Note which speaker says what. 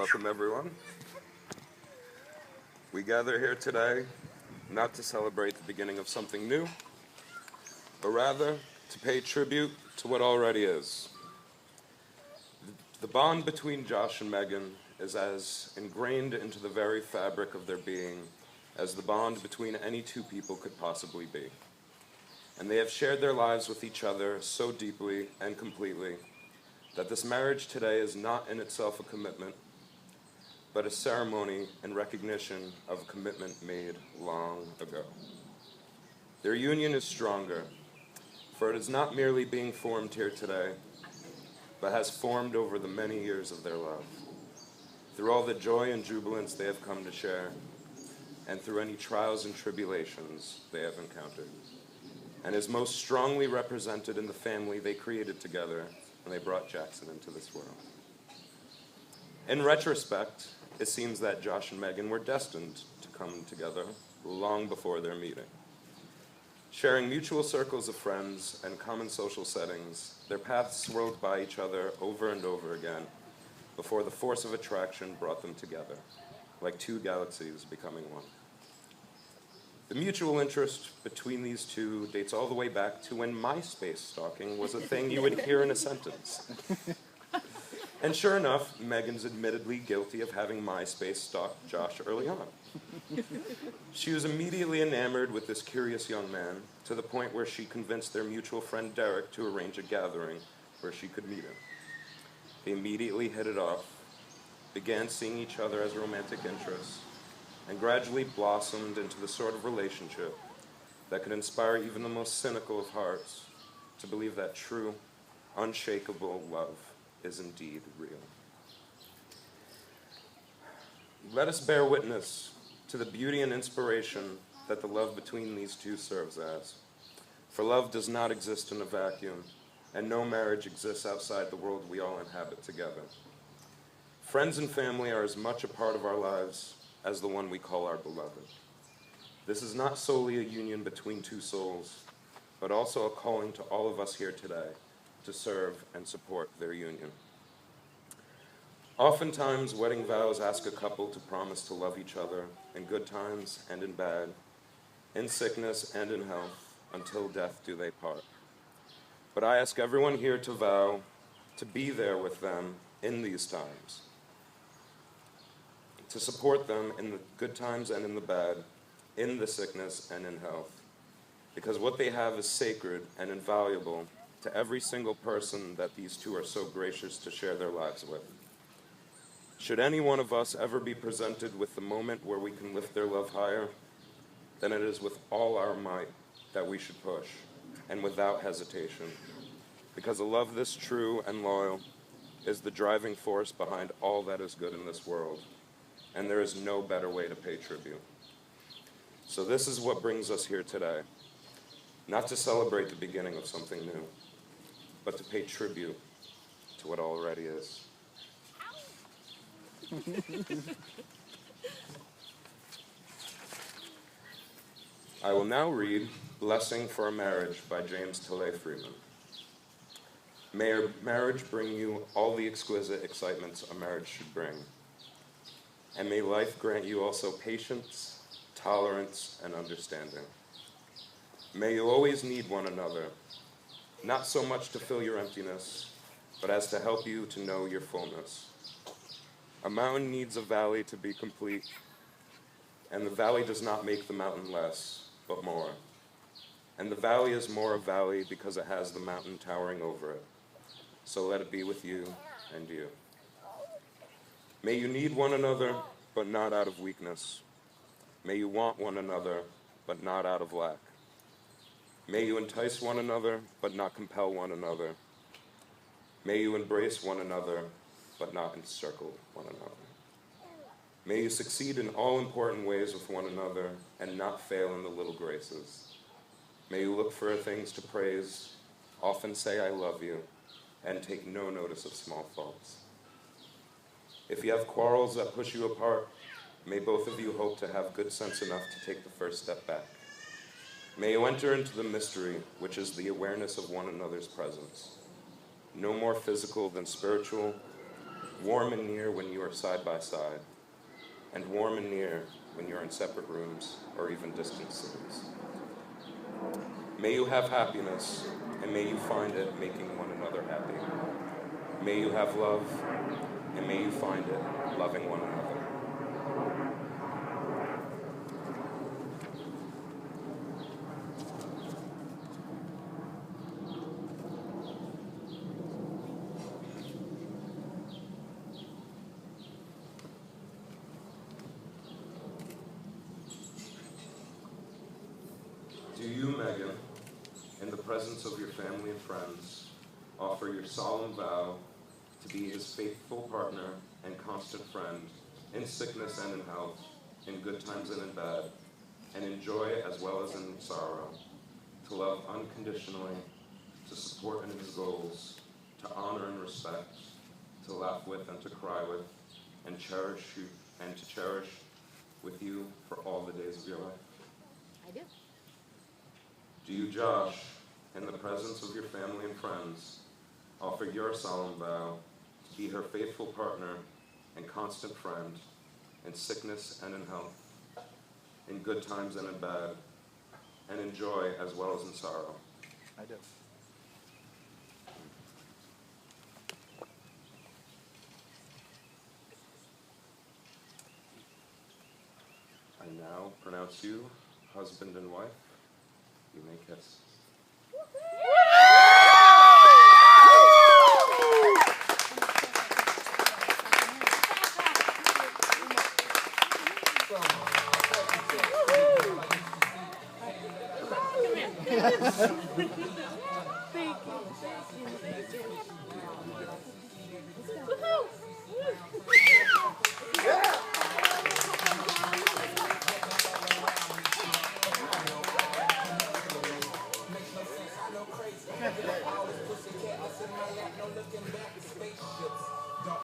Speaker 1: Welcome, everyone. We gather here today not to celebrate the beginning of something new, but rather to pay tribute to what already is. The bond between Josh and Meghan is as ingrained into the very fabric of their being as the bond between any two people could possibly be. And they have shared their lives with each other so deeply and completely that this marriage today is not in itself a commitment, but a ceremony and recognition of a commitment made long ago. Their union is stronger, for it is not merely being formed here today, but has formed over the many years of their love, through all the joy and jubilance they have come to share, and through any trials and tribulations they have encountered, and is most strongly represented in the family they created together when they brought Jackson into this world. In retrospect, it seems that Josh and Meghan were destined to come together long before their meeting. Sharing mutual circles of friends and common social settings, their paths swirled by each other over and over again before the force of attraction brought them together, like two galaxies becoming one. The mutual interest between these two dates all the way back to when MySpace stalking was a thing you would hear in a sentence. And sure enough, Meghan's admittedly guilty of having MySpace stalk Josh early on. She was immediately enamored with this curious young man, to the point where she convinced their mutual friend Derek to arrange a gathering where she could meet him. They immediately hit it off, began seeing each other as romantic interests, and gradually blossomed into the sort of relationship that could inspire even the most cynical of hearts to believe that true, unshakable love is indeed real. Let us bear witness to the beauty and inspiration that the love between these two serves as. For love does not exist in a vacuum, and no marriage exists outside the world we all inhabit together. Friends and family are as much a part of our lives as the one we call our beloved. This is not solely a union between two souls, but also a calling to all of us here today to serve and support their union. Oftentimes, wedding vows ask a couple to promise to love each other in good times and in bad, in sickness and in health, until death do they part. But I ask everyone here to vow to be there with them in these times, to support them in the good times and in the bad, in the sickness and in health, because what they have is sacred and invaluable to every single person that these two are so gracious to share their lives with. Should any one of us ever be presented with the moment where we can lift their love higher, then it is with all our might that we should push, and without hesitation, because a love this true and loyal is the driving force behind all that is good in this world, and there is no better way to pay tribute. So this is what brings us here today, not to celebrate the beginning of something new, but to pay tribute to what already is. I will now read Blessing for a Marriage by James Tilley Freeman. May your marriage bring you all the exquisite excitements a marriage should bring. And may life grant you also patience, tolerance, and understanding. May you always need one another, not so much to fill your emptiness, but as to help you to know your fullness. A mountain needs a valley to be complete, and the valley does not make the mountain less, but more. And the valley is more a valley because it has the mountain towering over it. So let it be with you and you. May you need one another, but not out of weakness. May you want one another, but not out of lack. May you entice one another, but not compel one another. May you embrace one another, but not encircle one another. May you succeed in all important ways with one another and not fail in the little graces. May you look for things to praise, often say I love you, and take no notice of small faults. If you have quarrels that push you apart, may both of you hope to have good sense enough to take the first step back. May you enter into the mystery, which is the awareness of one another's presence. No more physical than spiritual, warm and near when you are side by side, and warm and near when you're in separate rooms or even distant cities. May you have happiness, and may you find it making one another happy. May you have love, and may you find it loving one another. Do you, Meghan, in the presence of your family and friends, offer your solemn vow to be his faithful partner and constant friend, in sickness and in health, in good times and in bad, and in joy as well as in sorrow, to love unconditionally, to support in his goals, to honor and respect, to laugh with and to cry with, and cherish you, and to cherish with you for all the days of your life?
Speaker 2: I do.
Speaker 1: Do you, Josh, in the presence of your family and friends, offer your solemn vow to be her faithful partner and constant friend in sickness and in health, in good times and in bad, and in joy as well as in sorrow?
Speaker 3: I do.
Speaker 1: I now pronounce you husband and wife. You may kiss.
Speaker 2: Come here.